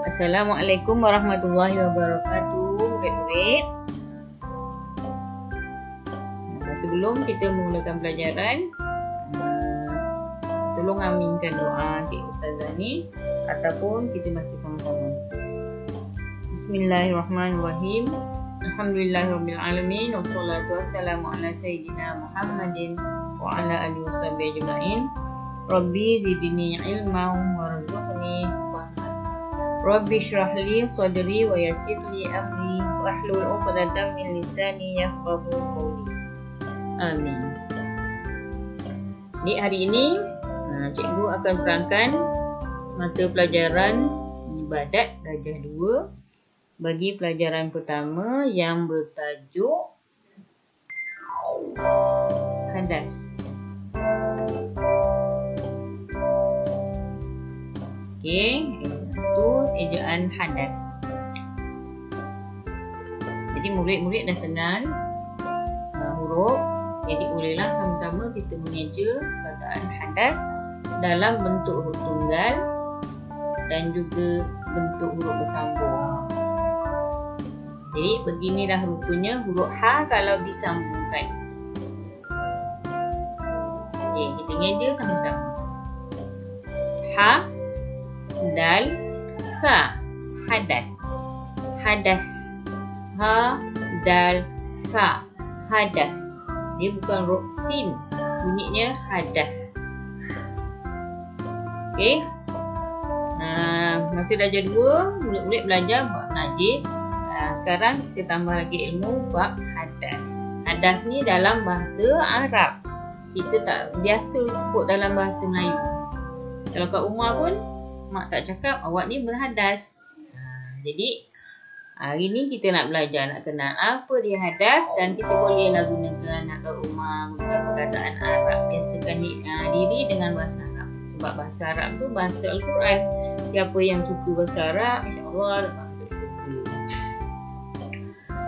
Assalamualaikum warahmatullahi wabarakatuh, murid-murid. Sebelum kita memulakan pelajaran, tolong aminkan doa Cik Ustazah ni ataupun kita baca sama-sama. Bismillahirrahmanirrahim. Alhamdulillahirabbil wassalatu wassalamu ala sayyidina Muhammadin wa ala alihi washabihi ajma'in. Rabbi zidni ilman warzuqni fahman. Rabbi shrah li sadri wa yassir li amri wahlul 'uqdatam min lisani yafqahu qawli. Amin. Di hari ini cikgu akan terangkan mata pelajaran ibadat darjah 2 bagi pelajaran pertama yang bertajuk hadas. Okey, itu ejaan hadas. Jadi murid-murid dah kenal huruf, jadi bolehlah sama-sama kita mengeja perkataan hadas dalam bentuk huruf tunggal dan juga bentuk huruf bersambung. Jadi beginilah rupanya huruf ha kalau disambungkan. Okey, kita ngeja sama-sama. Ha, dal, sa, hadas. Hadas. Ha, dal, sa, hadas. Dia bukan huruf sin, bunyinya hadas. Okey. Masa darjah 2, murid-murid belajar bab najis. Sekarang kita tambah lagi ilmu bab hadas. Hadas ni dalam bahasa Arab. Kita tak biasa sebut dalam bahasa Melayu. Kalau kat rumah pun mak tak cakap awak ni berhadas. Jadi hari ni kita nak belajar, nak kenal apa dia hadas dan kita bolehlah gunakan nak kat rumah guna perkataan Arab. Biasakan diri dengan bahasa Arab. Sebab bahasa Arab tu bahasa Al-Quran. Siapa yang suka bahasa Arab, insya-Allah dapat masuk syurga.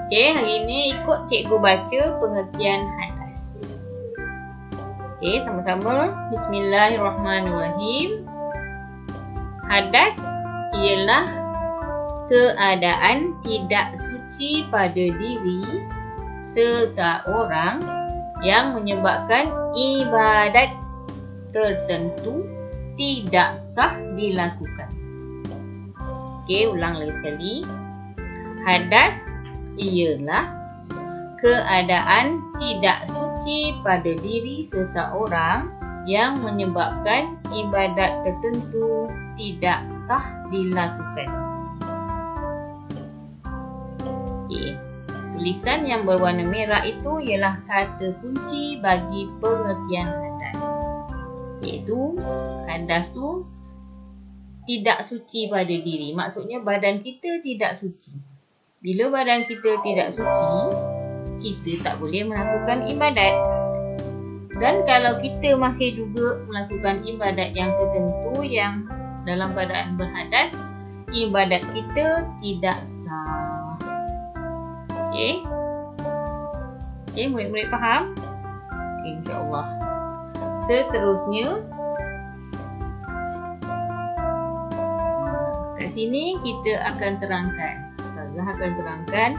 Okey, hari ni ikut cikgu baca pengertian hadas. Okey, sama-sama. Bismillahirrahmanirrahim. Hadas ialah keadaan tidak suci pada diri seseorang yang menyebabkan ibadat tertentu tidak sah dilakukan. Okey, ulang lagi sekali. Hadas ialah keadaan tidak suci pada diri seseorang yang menyebabkan ibadat tertentu tidak sah dilakukan. Okay. Tulisan yang berwarna merah itu ialah kata kunci bagi pengertian hadas. Iaitu hadas tu tidak suci pada diri. Maksudnya badan kita tidak suci. Bila badan kita tidak suci, kita tak boleh melakukan ibadat. Dan kalau kita masih juga melakukan ibadat yang tertentu yang dalam keadaan berhadas, ibadat kita tidak sah. Okey? Okey, murid-murid faham? Okey, insya-Allah. Seterusnya, kat sini kita akan terangkan. Ustazah akan terangkan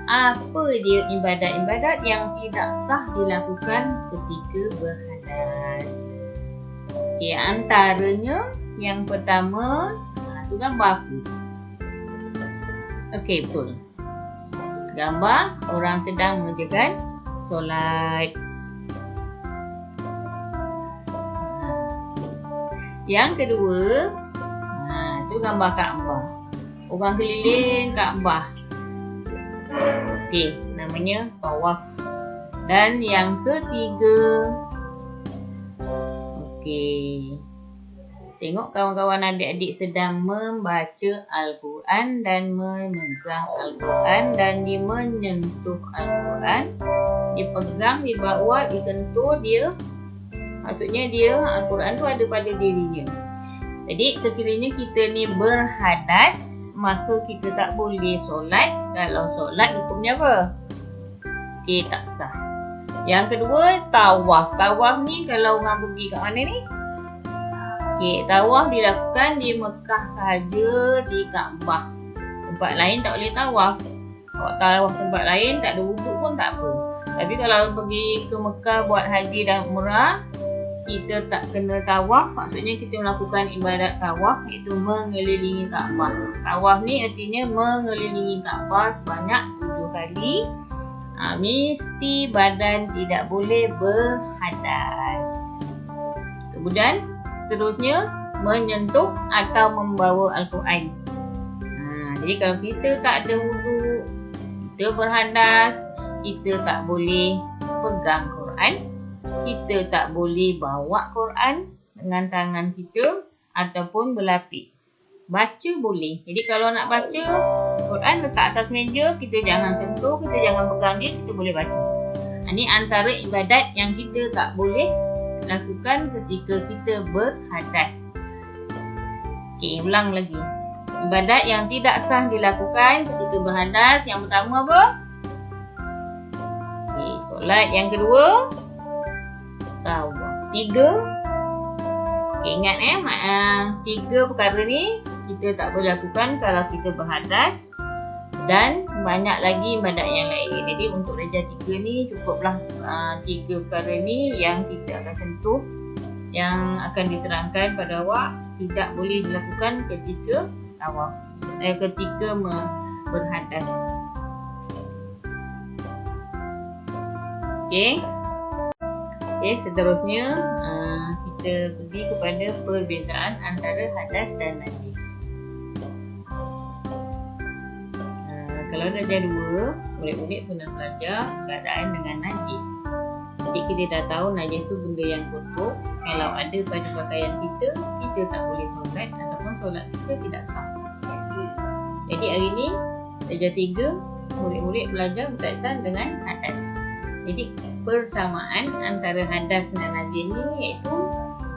apa dia ibadat-ibadat yang tidak sah dilakukan ketika berhadas. Okey, antaranya yang pertama, tu gambar apa? Okey, betul. Gambar orang sedang mengerjakan solat. Yang kedua, tu gambar Kaabah. Orang keliling Kaabah. Okey, namanya tawaf. Dan yang ketiga, okey, tengok kawan-kawan adik-adik sedang membaca Al-Quran dan memegang Al-Quran dan dia menyentuh Al-Quran. Dipegang, dibawa, disentuh dia. Maksudnya dia Al-Quran tu ada pada dirinya. Jadi sekiranya kita ni berhadas, maka kita tak boleh solat. Kalau solat hukumnya apa? Okey, tak sah. Yang kedua, tawaf. Tawaf ni kalau orang pergi kat mana ni? Okey, tawaf dilakukan di Mekah sahaja, di Kaabah. Tempat lain tak boleh tawaf. Kalau tawaf tempat lain tak ada wuduk pun tak apa. Tapi kalau pergi ke Mekah buat haji dan umrah, kita tak kena tawaf. Maksudnya kita melakukan ibadat tawaf, iaitu mengelilingi Kaabah. Tawaf ni artinya mengelilingi Kaabah sebanyak 7 kali. Mesti badan tidak boleh berhadas. Kemudian seterusnya menyentuh atau membawa Al-Quran. Jadi kalau kita tak ada wuduk, kita berhadas, kita tak boleh pegang Quran, kita tak boleh bawa Quran dengan tangan kita ataupun berlapik. Baca boleh. Jadi kalau nak baca Quran letak atas meja, kita jangan sentuh, kita jangan pegang dia, kita boleh baca. Ini antara ibadat yang kita tak boleh lakukan ketika kita berhadas. Okey, ulang lagi. Ibadat yang tidak sah dilakukan ketika berhadas, yang pertama apa? Okey, solat. Yang kedua, tawaf. 3. Ingat 3 perkara ni kita tak boleh lakukan kalau kita berhadas, dan banyak lagi ibadat yang lain. Jadi untuk darjah 3 ni cukuplah 3 perkara ni yang kita akan sentuh, yang akan diterangkan pada awak tidak boleh dilakukan ketika tawaf, ketika berhadas. Okey, seterusnya kita pergi kepada perbezaan antara hadas dan najis. Kalau darjah 2, murid-murid pernah belajar keadaan dengan najis. Jadi kita dah tahu najis tu benda yang kotor. Kalau ada pada pakaian kita, kita tak boleh solat ataupun solat kita tidak sah. Jadi hari ni darjah 3, murid-murid belajar berkaitan dengan hadas. Jadi persamaan antara hadas dan najis ni iaitu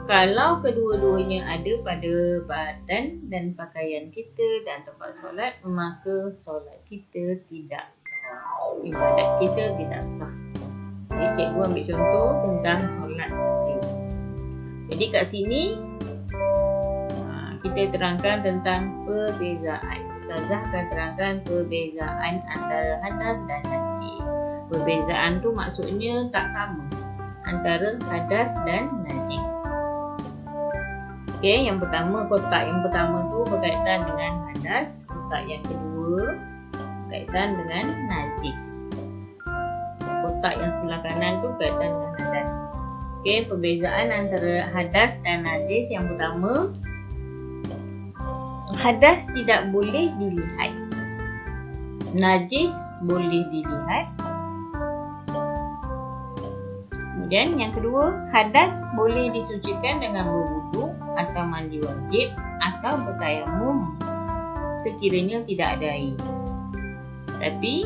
kalau kedua-duanya ada pada badan dan pakaian kita dan tempat solat, maka solat kita tidak sah. Ibadat kita tidak sah. Jadi cikgu ambil contoh tentang solat saja. Jadi kat sini kita terangkan tentang perbezaan. Ustazah akan terangkan perbezaan antara hadas dan najis. Perbezaan tu maksudnya tak sama antara hadas dan najis. Okey, yang pertama, kotak yang pertama tu berkaitan dengan hadas, kotak yang kedua berkaitan dengan najis. Kotak yang sebelah kanan tu berkaitan dengan hadas. Okey, perbezaan antara hadas dan najis. Yang pertama, hadas tidak boleh dilihat, najis boleh dilihat. Kemudian yang kedua, hadas boleh disucikan dengan berwuduk atau mandi wajib atau bertayamum sekiranya tidak ada air. Tapi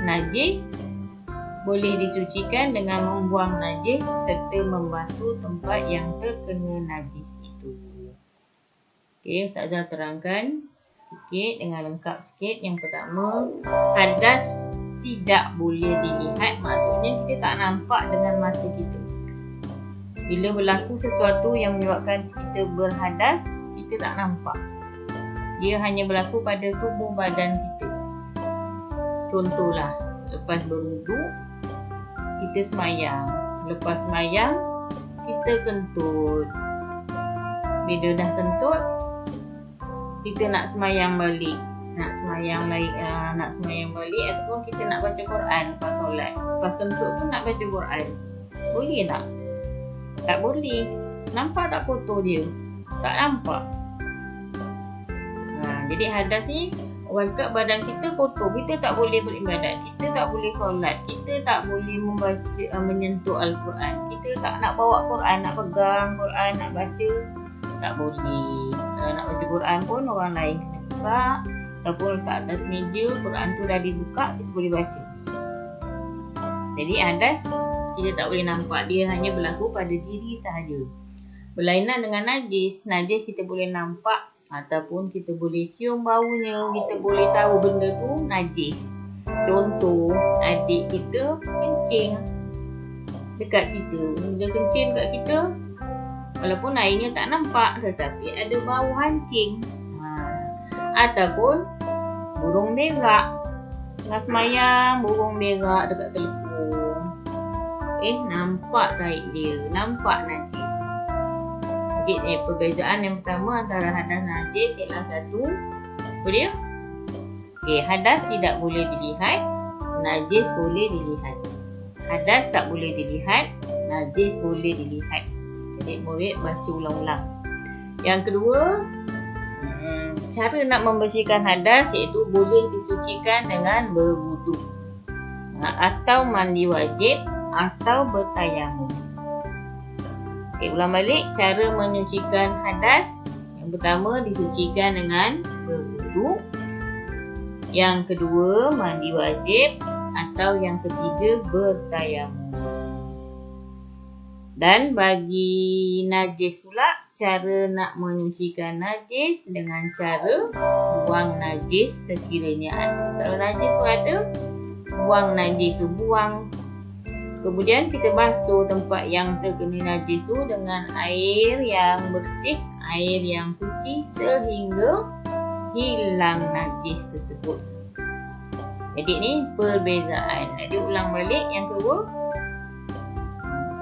najis boleh disucikan dengan membuang najis serta membasuh tempat yang terkena najis itu. Okey, Ustazah terangkan sikit dengan lengkap sikit. Yang pertama, hadas tidak boleh dilihat, maksudnya kita tak nampak dengan mata kita. Bila berlaku sesuatu yang menyebabkan kita berhadas, kita tak nampak. Dia hanya berlaku pada tubuh badan kita. Contohlah, lepas berwuduk, kita semayang. Lepas semayang, kita kentut. Bila dah kentut, kita nak semayang balik. Nak semayang balik ataupun kita nak baca Quran lepas solat. Lepas kentut tu nak baca Quran. Boleh tak? Tak boleh. Nampak tak kotor dia? Tak nampak. Jadi hadas ni dekat badan kita kotor. Kita tak boleh beribadat. Kita tak boleh solat. Kita tak boleh menyentuh Al-Quran. Kita tak nak bawa Quran, nak pegang Quran, nak baca. Tak boleh. Kalau nak baca Quran pun orang lain kena buka. Ataupun letak atas meja, Quran tu dah dibuka, kita boleh baca. Jadi hadas kita tak boleh nampak, dia hanya berlaku pada diri sahaja. Berlainan dengan najis, najis kita boleh nampak ataupun kita boleh cium baunya, kita boleh tahu benda tu najis. Contoh, adik kita kencing dekat kita. Dia kencing dekat kita, Walaupun airnya tak nampak tetapi ada bau hancing. Ataupun burung berak. Tengah semayang, burung berak dekat telekung. Nampak taik dia, nampak najis. Jadi perbezaan yang pertama antara hadas najis ialah satu, apa dia? Hadas tidak boleh dilihat, najis boleh dilihat. Hadas tak boleh dilihat, najis boleh dilihat. Jadi murid baca ulang-ulang. Yang kedua, cara nak membersihkan hadas iaitu boleh disucikan dengan berwuduk, atau mandi wajib, atau bertayamum. Ulang balik cara menyucikan hadas. Yang pertama disucikan dengan berwuduk. Yang kedua mandi wajib, atau yang ketiga bertayamum. Dan bagi najis pula, cara nak menyucikan najis dengan cara buang najis sekiranya ada. Kalau najis tu ada, buang najis tu, buang. Kemudian kita basuh tempat yang terkena najis tu dengan air yang bersih, air yang suci sehingga hilang najis tersebut. Jadi ni perbezaan. Jadi ulang balik yang kedua.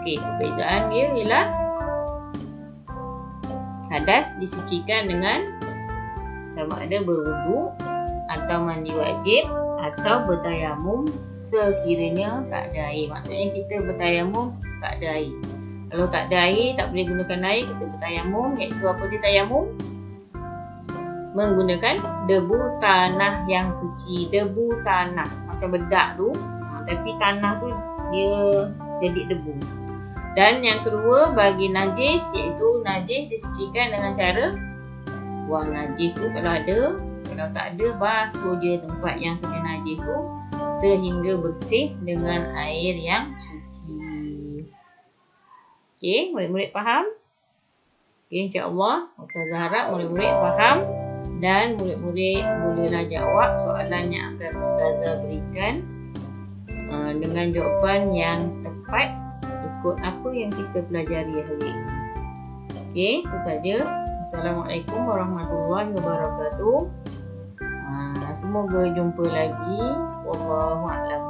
Perbezaan dia ialah hadas disucikan dengan sama ada berwuduk, atau mandi wajib, atau bertayamum sekiranya tak ada air. Maksudnya kita bertayamum tak ada air. Kalau tak ada air, tak boleh gunakan air, kita bertayamum. Iaitu apa dia tayamum? Menggunakan debu tanah yang suci. Debu tanah macam bedak tu, tapi tanah tu dia jadi debu. Dan yang kedua bagi najis, iaitu najis disucikan dengan cara buang najis tu kalau ada. Kalau tak ada, basuh je tempat yang kena najis tu sehingga bersih dengan air yang suci. Murid-murid faham? InsyaAllah Ustazah harap murid-murid faham dan murid-murid bolehlah jawab soalan yang akan Ustazah berikan dengan jawapan yang tepat ikut apa yang kita pelajari hari ini. Itu saja. Assalamualaikum warahmatullahi wabarakatuh. Semoga jumpa lagi. Wallahualam.